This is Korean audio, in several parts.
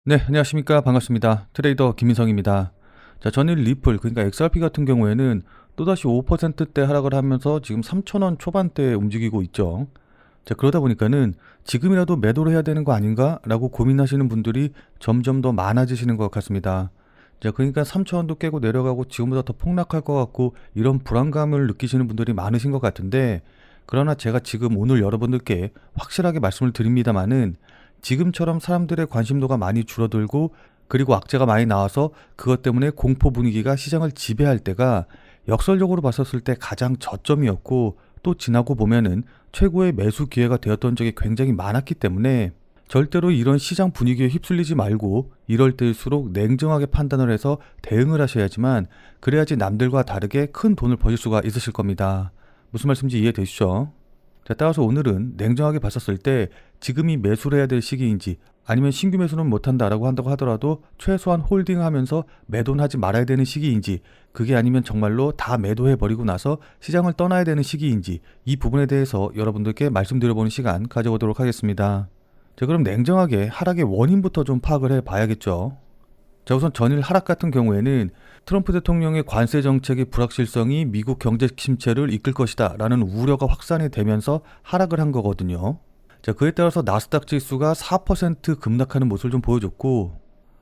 네, 안녕하십니까. 반갑습니다. 트레이더 김인성입니다. 자, 전일 리플, 그러니까 XRP 같은 경우에는 또다시 5%대 하락을 하면서 지금 3,000원 초반대에 움직이고 있죠. 자, 그러다 보니까는 지금이라도 매도를 해야 되는 거 아닌가라고 고민하시는 분들이 점점 더 많아지시는 것 같습니다. 자, 그러니까 3,000원도 깨고 내려가고 지금보다 더 폭락할 것 같고 이런 불안감을 느끼시는 분들이 많으신 것 같은데, 그러나 제가 지금 오늘 여러분들께 확실하게 말씀을 드립니다만은 지금처럼 사람들의 관심도가 많이 줄어들고 그리고 악재가 많이 나와서 그것 때문에 공포 분위기가 시장을 지배할 때가 역설적으로 봤었을 때 가장 저점이었고, 또 지나고 보면은 최고의 매수 기회가 되었던 적이 굉장히 많았기 때문에 절대로 이런 시장 분위기에 휩쓸리지 말고 이럴 때일수록 냉정하게 판단을 해서 대응을 하셔야지만, 그래야지 남들과 다르게 큰 돈을 버실 수가 있으실 겁니다. 무슨 말씀인지 이해되시죠? 자, 따라서 오늘은 냉정하게 봤었을 때 지금이 매수를 해야 될 시기인지, 아니면 신규 매수는 못한다라고 한다고 하더라도 최소한 홀딩하면서 매도는 하지 말아야 되는 시기인지, 그게 아니면 정말로 다 매도해버리고 나서 시장을 떠나야 되는 시기인지, 이 부분에 대해서 여러분들께 말씀드려보는 시간 가져보도록 하겠습니다. 자, 그럼 냉정하게 하락의 원인부터 좀 파악을 해봐야겠죠. 자, 우선 전일 하락 같은 경우에는 트럼프 대통령의 관세 정책의 불확실성이 미국 경제 침체를 이끌 것이다 라는 우려가 확산이 되면서 하락을 한 거거든요. 자, 그에 따라서 나스닥 지수가 4% 급락하는 모습을 좀 보여줬고,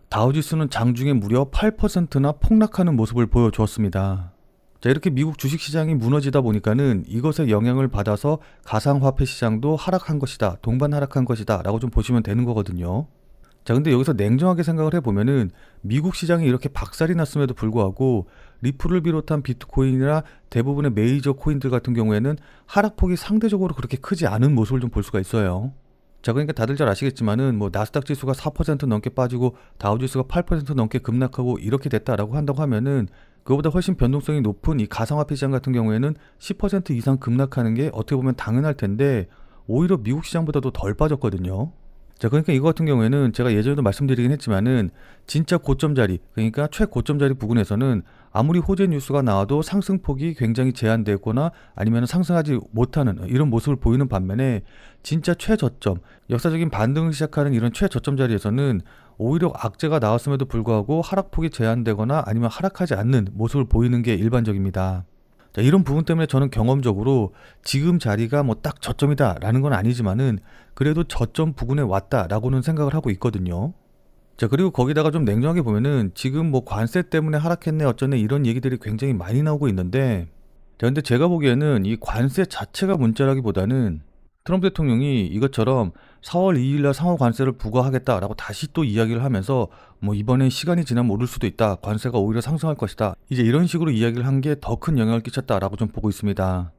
다우지수는 장중에 무려 8%나 폭락하는 모습을 보여주었습니다. 자, 이렇게 미국 주식시장이 무너지다 보니까는 이것에 영향을 받아서 가상화폐 시장도 하락한 것이다, 동반 하락한 것이다 라고 좀 보시면 되는 거거든요. 자, 근데 여기서 냉정하게 생각을 해보면은 미국 시장이 이렇게 박살이 났음에도 불구하고 리플을 비롯한 비트코인이나 대부분의 메이저 코인들 같은 경우에는 하락폭이 상대적으로 그렇게 크지 않은 모습을 좀 볼 수가 있어요. 자, 그러니까 다들 잘 아시겠지만은 뭐 나스닥 지수가 4% 넘게 빠지고 다우지수가 8% 넘게 급락하고 이렇게 됐다라고 한다고 하면은, 그거보다 훨씬 변동성이 높은 이 가상화폐 시장 같은 경우에는 10% 이상 급락하는 게 어떻게 보면 당연할 텐데, 오히려 미국 시장보다도 덜 빠졌거든요. 자, 그러니까 이거 같은 경우에는 제가 예전에도 말씀드리긴 했지만은 진짜 고점 자리, 그러니까 최고점 자리 부근에서는 아무리 호재 뉴스가 나와도 상승폭이 굉장히 제한되거나 아니면 상승하지 못하는 이런 모습을 보이는 반면에, 진짜 최저점, 역사적인 반등을 시작하는 이런 최저점 자리에서는 오히려 악재가 나왔음에도 불구하고 하락폭이 제한되거나 아니면 하락하지 않는 모습을 보이는 게 일반적입니다. 자, 이런 부분 때문에 저는 경험적으로 지금 자리가 뭐 딱 저점이다 라는 건 아니지만은 그래도 저점 부근에 왔다 라고는 생각을 하고 있거든요. 자, 그리고 거기다가 좀 냉정하게 보면은 지금 뭐 관세 때문에 하락했네 어쩌네 이런 얘기들이 굉장히 많이 나오고 있는데, 자, 근데 제가 보기에는 이 관세 자체가 문제라기보다는 트럼프 대통령이 이것처럼 4월 2일 날 상호 관세를 부과하겠다라고 다시 또 이야기를 하면서 뭐 이번엔 시간이 지나면 오를 수도 있다, 관세가 오히려 상승할 것이다, 이제 이런 식으로 이야기를 한 게 더 큰 영향을 끼쳤다라고 좀 보고 있습니다.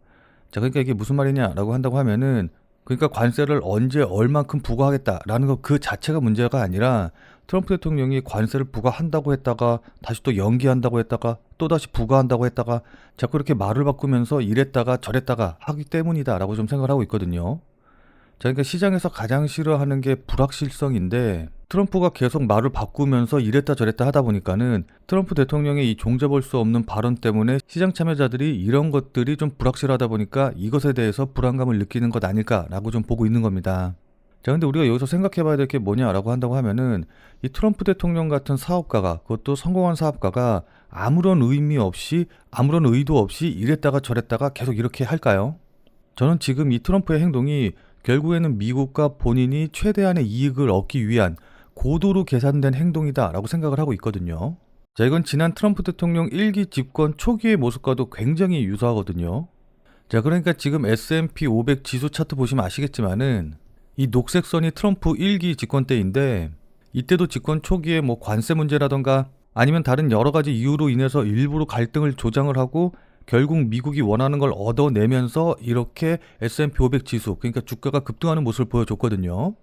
자, 그러니까 이게 무슨 말이냐라고 한다고 하면은, 그러니까 관세를 언제 얼만큼 부과하겠다라는 거 그 자체가 문제가 아니라, 트럼프 대통령이 관세를 부과한다고 했다가 다시 또 연기한다고 했다가 또 다시 부과한다고 했다가 자꾸 이렇게 말을 바꾸면서 이랬다가 저랬다가 하기 때문이다라고 좀 생각을 하고 있거든요. 자, 그러니까 시장에서 가장 싫어하는 게 불확실성인데, 트럼프가 계속 말을 바꾸면서 이랬다 저랬다 하다 보니까는 트럼프 대통령의 이 종잡을 수 없는 발언 때문에 시장 참여자들이 이런 것들이 좀 불확실하다 보니까 이것에 대해서 불안감을 느끼는 것 아닐까라고 좀 보고 있는 겁니다. 자, 근데 우리가 여기서 생각해 봐야 될 게 뭐냐라고 한다고 하면은, 이 트럼프 대통령 같은 사업가가, 그것도 성공한 사업가가 아무런 의미 없이 아무런 의도 없이 이랬다가 저랬다가 계속 이렇게 할까요? 저는 지금 이 트럼프의 행동이 결국에는 미국과 본인이 최대한의 이익을 얻기 위한 고도로 계산된 행동이다라고 생각을 하고 있거든요. 자, 이건 지난 트럼프 대통령 1기 집권 초기의 모습과도 굉장히 유사하거든요. 자, 그러니까 지금 S&P 500 지수 차트 보시면 아시겠지만은 이 녹색 선이 트럼프 1기 집권 때인데, 이때도 집권 초기에 뭐 관세 문제라던가 아니면 다른 여러 가지 이유로 인해서 일부러 갈등을 조장을 하고 결국 미국이 원하는 걸 얻어내면서 이렇게 S&P 500 지수, 그러니까 주가가 급등하는 모습을 보여줬거든요.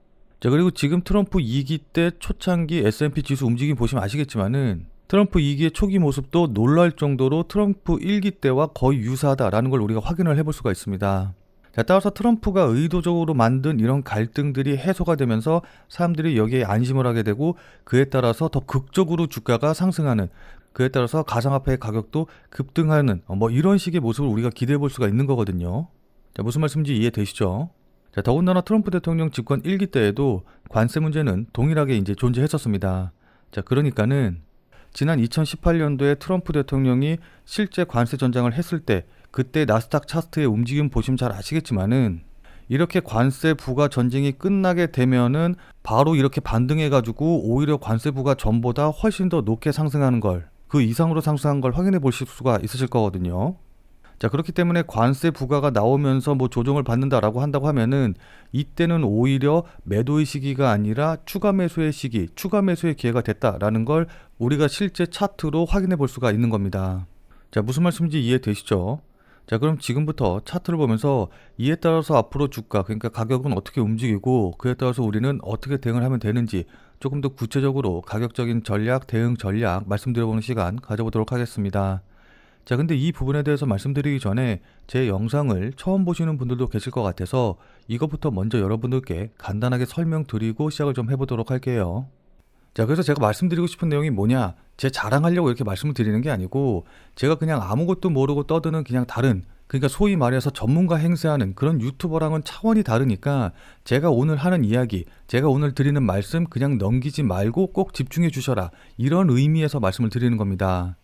자, 그리고 지금 트럼프 2기 때 초창기 S&P 지수 움직임 보시면 아시겠지만은 트럼프 2기의 초기 모습도 놀랄 정도로 트럼프 1기 때와 거의 유사하다라는 걸 우리가 확인을 해볼 수가 있습니다. 자, 따라서 트럼프가 의도적으로 만든 이런 갈등들이 해소가 되면서 사람들이 여기에 안심을 하게 되고, 그에 따라서 더 극적으로 주가가 상승하는, 그에 따라서 가상화폐의 가격도 급등하는 뭐 이런 식의 모습을 우리가 기대해 볼 수가 있는 거거든요. 자, 무슨 말씀인지 이해되시죠? 자, 더군다나 트럼프 대통령 집권 1기 때에도 관세 문제는 동일하게 이제 존재했었습니다. 자, 그러니까는 지난 2018년도에 트럼프 대통령이 실제 관세 전장을 했을 때 그때 나스닥 차트의 움직임 보시면 잘 아시겠지만은 이렇게 관세 부과 전쟁이 끝나게 되면은 바로 이렇게 반등해가지고 오히려 관세 부가 전보다 훨씬 더 높게 상승하는 걸, 그 이상으로 상승한 걸 확인해 보실 수가 있으실 거거든요. 자, 그렇기 때문에 관세 부과가 나오면서 뭐 조정을 받는다라고 한다고 하면은 이때는 오히려 매도의 시기가 아니라 추가 매수의 시기, 추가 매수의 기회가 됐다라는 걸 우리가 실제 차트로 확인해 볼 수가 있는 겁니다. 자, 무슨 말씀인지 이해되시죠? 자, 그럼 지금부터 차트를 보면서 이에 따라서 앞으로 주가, 그러니까 가격은 어떻게 움직이고 그에 따라서 우리는 어떻게 대응을 하면 되는지 조금 더 구체적으로 가격적인 전략, 대응 전략 말씀드려보는 시간 가져보도록 하겠습니다. 자, 근데 이 부분에 대해서 말씀드리기 전에 제 영상을 처음 보시는 분들도 계실 것 같아서 이것부터 먼저 여러분들께 간단하게 설명드리고 시작을 좀 해보도록 할게요. 자, 그래서 제가 말씀드리고 싶은 내용이 뭐냐, 제 자랑하려고 이렇게 말씀을 드리는 게 아니고 제가 그냥 아무것도 모르고 떠드는 그냥 다른, 그러니까 소위 말해서 전문가 행세하는 그런 유튜버랑은 차원이 다르니까 제가 오늘 하는 이야기, 제가 오늘 드리는 말씀 그냥 넘기지 말고 꼭 집중해 주셔라, 이런 의미에서 말씀을 드리는 겁니다.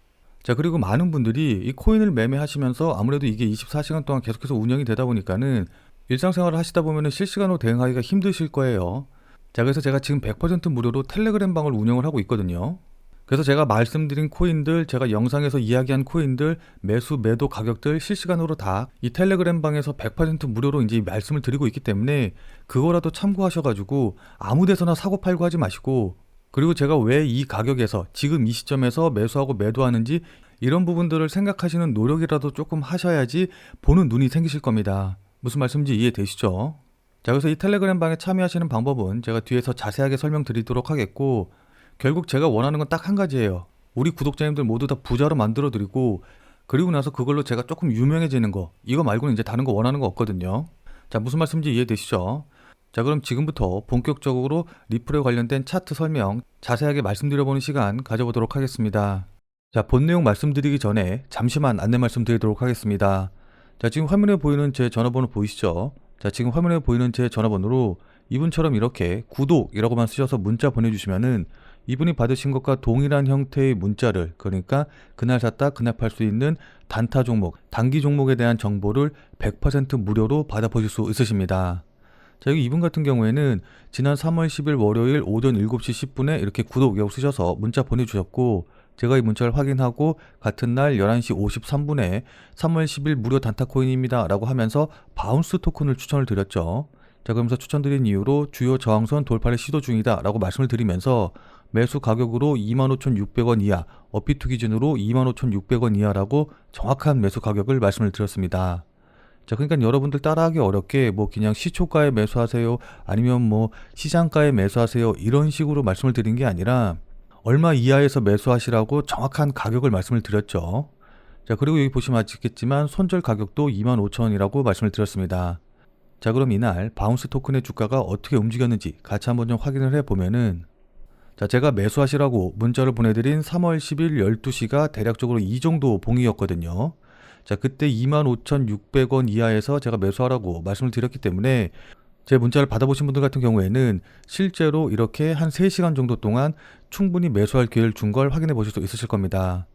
자, 그리고 많은 분들이 이 코인을 매매하시면서 아무래도 이게 24시간 동안 계속해서 운영이 되다 보니까는 일상생활을 하시다 보면은 실시간으로 대응하기가 힘드실 거예요. 자, 그래서 제가 지금 100% 무료로 텔레그램 방을 운영을 하고 있거든요. 그래서 제가 말씀드린 코인들, 제가 영상에서 이야기한 코인들, 매수, 매도 가격들 실시간으로 다 이 텔레그램 방에서 100% 무료로 이제 말씀을 드리고 있기 때문에 그거라도 참고하셔가지고 아무 데서나 사고 팔고 하지 마시고, 그리고 제가 왜 이 가격에서 지금 이 시점에서 매수하고 매도하는지 이런 부분들을 생각하시는 노력이라도 조금 하셔야지 보는 눈이 생기실 겁니다. 무슨 말씀인지 이해되시죠? 자, 그래서 이 텔레그램 방에 참여하시는 방법은 제가 뒤에서 자세하게 설명드리도록 하겠고, 결국 제가 원하는 건 딱 한 가지예요. 우리 구독자님들 모두 다 부자로 만들어 드리고, 그리고 나서 그걸로 제가 조금 유명해지는 거, 이거 말고는 이제 다른 거 원하는 거 없거든요. 자, 무슨 말씀인지 이해되시죠? 자, 그럼 지금부터 본격적으로 리플에 관련된 차트 설명 자세하게 말씀드려보는 시간 가져보도록 하겠습니다. 자, 본 내용 말씀드리기 전에 잠시만 안내 말씀드리도록 하겠습니다. 자, 지금 화면에 보이는 제 전화번호 보이시죠? 자, 지금 화면에 보이는 제 전화번호로 이분처럼 이렇게 구독이라고만 쓰셔서 문자 보내주시면은 이분이 받으신 것과 동일한 형태의 문자를, 그러니까 그날 샀다 그날 팔 수 있는 단타 종목, 단기 종목에 대한 정보를 100% 무료로 받아보실 수 있으십니다. 자, 여기 이분 같은 경우에는 지난 3월 10일 월요일 오전 7시 10분에 이렇게 구독이라고 쓰셔서 문자 보내주셨고, 제가 이 문자를 확인하고 같은 날 11시 53분에 3월 10일 무료 단타 코인입니다 라고 하면서 바운스 토큰을 추천을 드렸죠. 자, 그러면서 추천드린 이유로 주요 저항선 돌파를 시도 중이다 라고 말씀을 드리면서 매수 가격으로 25,600원 이하, 업비트 기준으로 25,600원 이하라고 정확한 매수 가격을 말씀을 드렸습니다. 자, 그러니까 여러분들 따라하기 어렵게 뭐 그냥 시초가에 매수하세요, 아니면 뭐 시장가에 매수하세요, 이런 식으로 말씀을 드린 게 아니라 얼마 이하에서 매수하시라고 정확한 가격을 말씀을 드렸죠. 자, 그리고 여기 보시면 아시겠지만 손절 가격도 25,000원이라고 말씀을 드렸습니다. 자, 그럼 이날 바운스 토큰의 주가가 어떻게 움직였는지 같이 한번 좀 확인을 해보면은, 자, 제가 매수하시라고 문자를 보내드린 3월 10일 12시가 대략적으로 이 정도 봉이었거든요. 자, 그때 25,600원 이하에서 제가 매수하라고 말씀을 드렸기 때문에 제 문자를 받아보신 분들 같은 경우에는 실제로 이렇게 한 3시간 정도 동안 충분히 매수할 기회를 준 걸 확인해 보실 수 있으실 겁니다.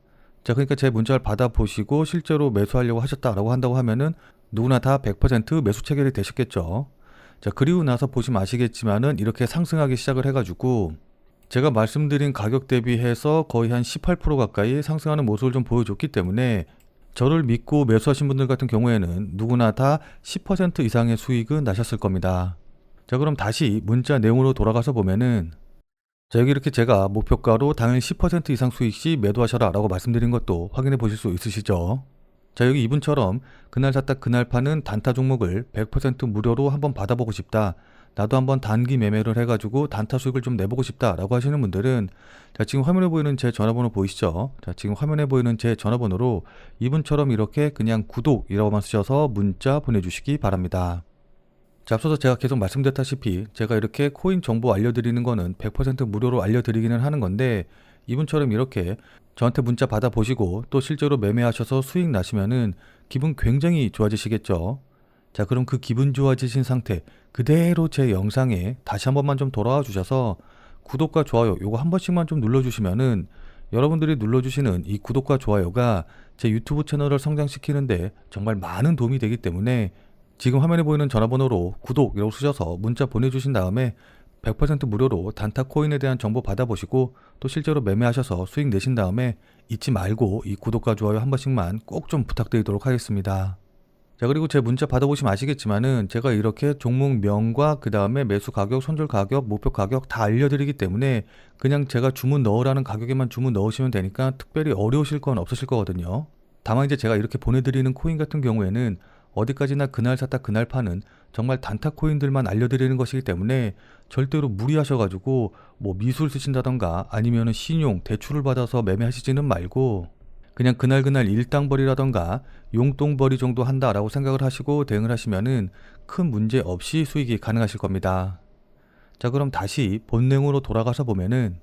자, 그러니까 제 문자를 받아보시고 실제로 매수하려고 하셨다라고 한다고 하면은 누구나 다 100% 매수 체결이 되셨겠죠. 자, 그리고 나서 보시면 아시겠지만은 이렇게 상승하기 시작을 해가지고 제가 말씀드린 가격 대비해서 거의 한 18% 가까이 상승하는 모습을 좀 보여줬기 때문에 저를 믿고 매수하신 분들 같은 경우에는 누구나 다 10% 이상의 수익은 나셨을 겁니다. 자, 그럼 다시 문자 내용으로 돌아가서 보면은, 자, 여기 이렇게 제가 목표가로 당일 10% 이상 수익 시 매도하셔라 라고 말씀드린 것도 확인해 보실 수 있으시죠. 자, 여기 이분처럼 그날 샀다 그날 파는 단타 종목을 100% 무료로 한번 받아보고 싶다, 나도 한번 단기 매매를 해가지고 단타 수익을 좀 내보고 싶다 라고 하시는 분들은, 자, 지금 화면에 보이는 제 전화번호 보이시죠? 자, 지금 화면에 보이는 제 전화번호로 이분처럼 이렇게 그냥 구독이라고만 쓰셔서 문자 보내주시기 바랍니다. 자, 앞서서 제가 계속 말씀드렸다시피 제가 이렇게 코인 정보 알려드리는 거는 100% 무료로 알려드리기는 하는 건데, 이분처럼 이렇게 저한테 문자 받아보시고 또 실제로 매매하셔서 수익 나시면은 기분 굉장히 좋아지시겠죠. 자, 그럼 그 기분 좋아지신 상태 그대로 제 영상에 다시 한 번만 좀 돌아와 주셔서 구독과 좋아요 요거 한 번씩만 좀 눌러주시면은 여러분들이 눌러주시는 이 구독과 좋아요가 제 유튜브 채널을 성장시키는데 정말 많은 도움이 되기 때문에 지금 화면에 보이는 전화번호로 구독이라고 쓰셔서 문자 보내주신 다음에 100% 무료로 단타 코인에 대한 정보 받아보시고 또 실제로 매매하셔서 수익 내신 다음에 잊지 말고 이 구독과 좋아요 한 번씩만 꼭 좀 부탁드리도록 하겠습니다. 자, 그리고 제 문자 받아보시면 아시겠지만은 제가 이렇게 종목명과 그 다음에 매수 가격, 손절 가격, 목표 가격 다 알려드리기 때문에 그냥 제가 주문 넣으라는 가격에만 주문 넣으시면 되니까 특별히 어려우실 건 없으실 거거든요. 다만 이제 제가 이렇게 보내드리는 코인 같은 경우에는 어디까지나 그날 샀다 그날 파는 정말 단타 코인들만 알려드리는 것이기 때문에 절대로 무리하셔가지고 뭐 미술 쓰신다던가 아니면은 신용, 대출을 받아서 매매하시지는 말고 그냥 그날 일당벌이라던가 용돈벌이 정도 한다라고 생각을 하시고 대응을 하시면은 큰 문제 없이 수익이 가능하실 겁니다. 자, 그럼 다시 본 내용으로 돌아가서 보면은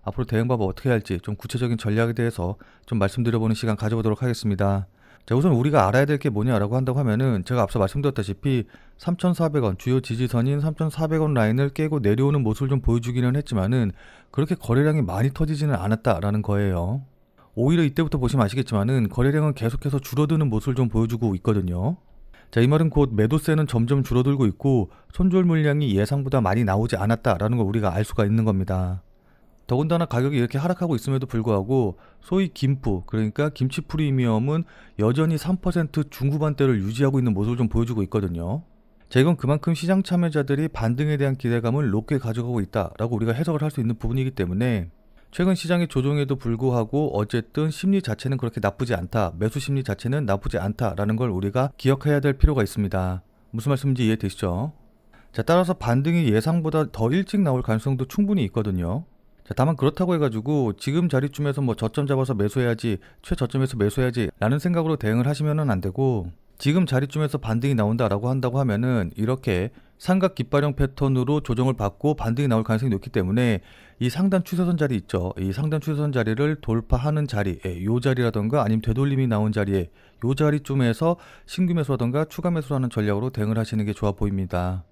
앞으로 대응 방법 어떻게 할지 좀 구체적인 전략에 대해서 좀 말씀드려보는 시간 가져보도록 하겠습니다. 자, 우선 우리가 알아야 될 게 뭐냐라고 한다고 하면은 제가 앞서 말씀드렸다시피 3,400원 주요 지지선인 3,400원 라인을 깨고 내려오는 모습을 좀 보여주기는 했지만은 그렇게 거래량이 많이 터지지는 않았다라는 거예요. 오히려 이때부터 보시면 아시겠지만은 거래량은 계속해서 줄어드는 모습을 좀 보여주고 있거든요. 자, 이 말은 곧 매도세는 점점 줄어들고 있고 손절 물량이 예상보다 많이 나오지 않았다라는 걸 우리가 알 수가 있는 겁니다. 더군다나 가격이 이렇게 하락하고 있음에도 불구하고 소위 김프, 그러니까 김치 프리미엄은 여전히 3% 중후반대를 유지하고 있는 모습을 좀 보여주고 있거든요. 자, 이건 그만큼 시장 참여자들이 반등에 대한 기대감을 높게 가져가고 있다라고 우리가 해석을 할 수 있는 부분이기 때문에 최근 시장의 조정에도 불구하고 어쨌든 심리 자체는 그렇게 나쁘지 않다, 매수 심리 자체는 나쁘지 않다라는 걸 우리가 기억해야 될 필요가 있습니다. 무슨 말씀인지 이해되시죠? 자, 따라서 반등이 예상보다 더 일찍 나올 가능성도 충분히 있거든요. 자, 다만 그렇다고 해가지고 지금 자리쯤에서 뭐 저점 잡아서 매수해야지, 최저점에서 매수해야지 라는 생각으로 대응을 하시면은 안 되고, 지금 자리쯤에서 반등이 나온다라고 한다고 하면은 이렇게 삼각 깃발형 패턴으로 조정을 받고 반등이 나올 가능성이 높기 때문에 이 상단 추세선 자리 있죠. 이 상단 추세선 자리를 돌파하는 자리, 요 자리라던가 아니면 되돌림이 나온 자리에 요 자리쯤에서 신규 매수라던가 추가 매수하는 전략으로 대응을 하시는 게 좋아 보입니다.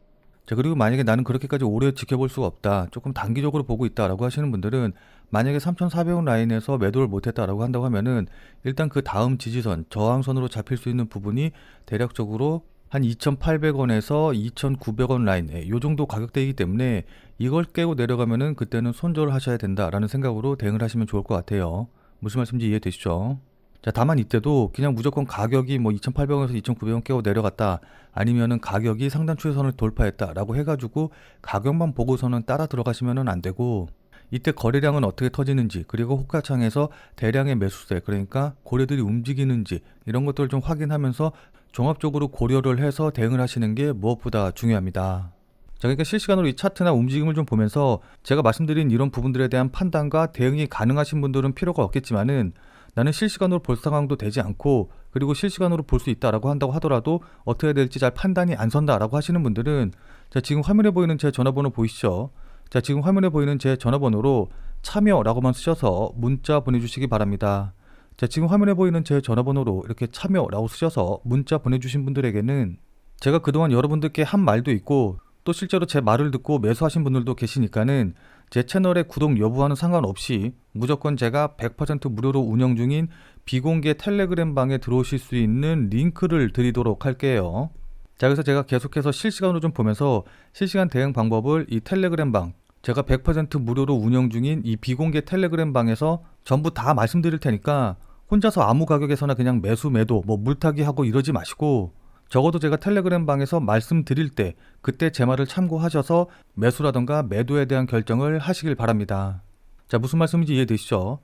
자, 그리고 만약에 나는 그렇게까지 오래 지켜볼 수가 없다, 조금 단기적으로 보고 있다라고 하시는 분들은 만약에 3,400원 라인에서 매도를 못했다라고 한다고 하면은 일단 그 다음 지지선, 저항선으로 잡힐 수 있는 부분이 대략적으로 한 2,800원에서 2,900원 라인, 요 정도 가격대이기 때문에 이걸 깨고 내려가면은 그때는 손절을 하셔야 된다라는 생각으로 대응을 하시면 좋을 것 같아요. 무슨 말씀인지 이해되시죠? 자, 다만 이때도 그냥 무조건 가격이 뭐 2,800원에서 2,900원 깨고 내려갔다, 아니면은 가격이 상단 추세선을 돌파했다라고 해가지고 가격만 보고서는 따라 들어가시면은 안 되고, 이때 거래량은 어떻게 터지는지, 그리고 호가창에서 대량의 매수세, 그러니까 고래들이 움직이는지 이런 것들을 좀 확인하면서 종합적으로 고려를 해서 대응을 하시는 게 무엇보다 중요합니다. 자, 그러니까 실시간으로 이 차트나 움직임을 좀 보면서 제가 말씀드린 이런 부분들에 대한 판단과 대응이 가능하신 분들은 필요가 없겠지만은 나는 실시간으로 볼 상황도 되지 않고 그리고 실시간으로 볼 수 있다라고 한다고 하더라도 어떻게 해야 될지 잘 판단이 안 선다라고 하시는 분들은 자, 지금 화면에 보이는 제 전화번호 보이시죠? 자, 지금 화면에 보이는 제 전화번호로 참여라고만 쓰셔서 문자 보내주시기 바랍니다. 자, 지금 화면에 보이는 제 전화번호로 이렇게 참여라고 쓰셔서 문자 보내주신 분들에게는 제가 그동안 여러분들께 한 말도 있고 또 실제로 제 말을 듣고 매수하신 분들도 계시니까는 제 채널의 구독 여부와는 상관없이 무조건 제가 100% 무료로 운영 중인 비공개 텔레그램 방에 들어오실 수 있는 링크를 드리도록 할게요. 자, 그래서 제가 계속해서 실시간으로 좀 보면서 실시간 대응 방법을 이 텔레그램 방, 제가 100% 무료로 운영 중인 이 비공개 텔레그램 방에서 전부 다 말씀드릴 테니까 혼자서 아무 가격에서나 그냥 매수 매도 뭐 물타기 하고 이러지 마시고 적어도 제가 텔레그램 방에서 말씀드릴 때 그때 제 말을 참고하셔서 매수라던가 매도에 대한 결정을 하시길 바랍니다. 자, 무슨 말씀인지 이해되시죠?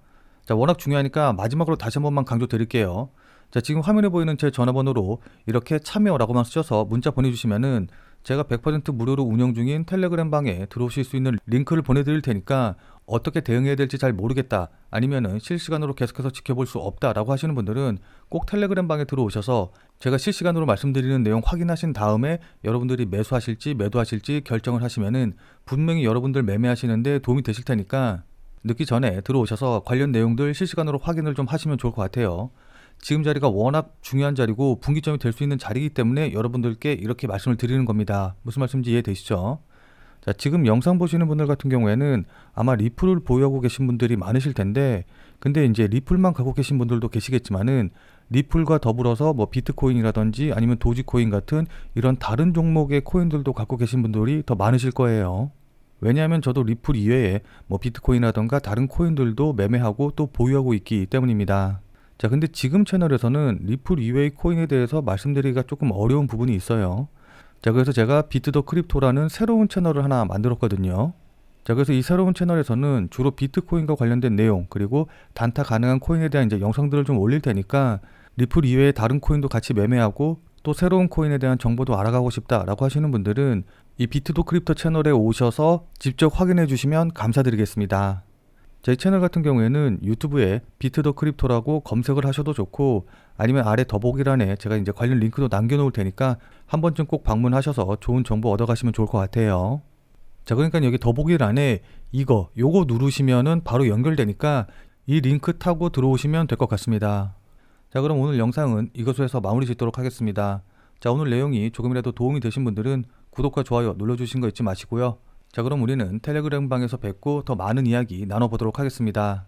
자, 워낙 중요하니까 마지막으로 다시 한 번만 강조 드릴게요. 자, 지금 화면에 보이는 제 전화번호로 이렇게 참여라고만 쓰셔서 문자 보내주시면은 제가 100% 무료로 운영 중인 텔레그램 방에 들어오실 수 있는 링크를 보내드릴 테니까 어떻게 대응해야 될지 잘 모르겠다, 아니면은 실시간으로 계속해서 지켜볼 수 없다라고 하시는 분들은 꼭 텔레그램 방에 들어오셔서 제가 실시간으로 말씀드리는 내용 확인하신 다음에 여러분들이 매수하실지 매도하실지 결정을 하시면은 분명히 여러분들 매매하시는데 도움이 되실 테니까 늦기 전에 들어오셔서 관련 내용들 실시간으로 확인을 좀 하시면 좋을 것 같아요. 지금 자리가 워낙 중요한 자리고 분기점이 될 수 있는 자리이기 때문에 여러분들께 이렇게 말씀을 드리는 겁니다. 무슨 말씀인지 이해되시죠? 자, 지금 영상 보시는 분들 같은 경우에는 아마 리플을 보유하고 계신 분들이 많으실 텐데, 근데 이제 리플만 갖고 계신 분들도 계시겠지만은 리플과 더불어서 뭐 비트코인이라든지 아니면 도지코인 같은 이런 다른 종목의 코인들도 갖고 계신 분들이 더 많으실 거예요. 왜냐하면 저도 리플 이외에 뭐 비트코인이라던가 다른 코인들도 매매하고 또 보유하고 있기 때문입니다. 자, 근데 지금 채널에서는 리플 이외의 코인에 대해서 말씀드리기가 조금 어려운 부분이 있어요. 자, 그래서 제가 비트 더 크립토라는 새로운 채널을 하나 만들었거든요. 자, 그래서 이 새로운 채널에서는 주로 비트코인과 관련된 내용, 그리고 단타 가능한 코인에 대한 이제 영상들을 좀 올릴 테니까 리플 이외의 다른 코인도 같이 매매하고 또 새로운 코인에 대한 정보도 알아가고 싶다라고 하시는 분들은 이 비트 더 크립토 채널에 오셔서 직접 확인해 주시면 감사드리겠습니다. 제 채널 같은 경우에는 유튜브에 비트 더 크립토라고 검색을 하셔도 좋고, 아니면 아래 더보기란에 제가 이제 관련 링크도 남겨놓을 테니까 한 번쯤 꼭 방문하셔서 좋은 정보 얻어가시면 좋을 것 같아요. 자, 그러니까 여기 더보기란에 요거 누르시면은 바로 연결되니까 이 링크 타고 들어오시면 될 것 같습니다. 자, 그럼 오늘 영상은 이것으로 해서 마무리 짓도록 하겠습니다. 자, 오늘 내용이 조금이라도 도움이 되신 분들은 구독과 좋아요 눌러주신 거 잊지 마시고요. 자, 그럼 우리는 텔레그램 방에서 뵙고 더 많은 이야기 나눠보도록 하겠습니다.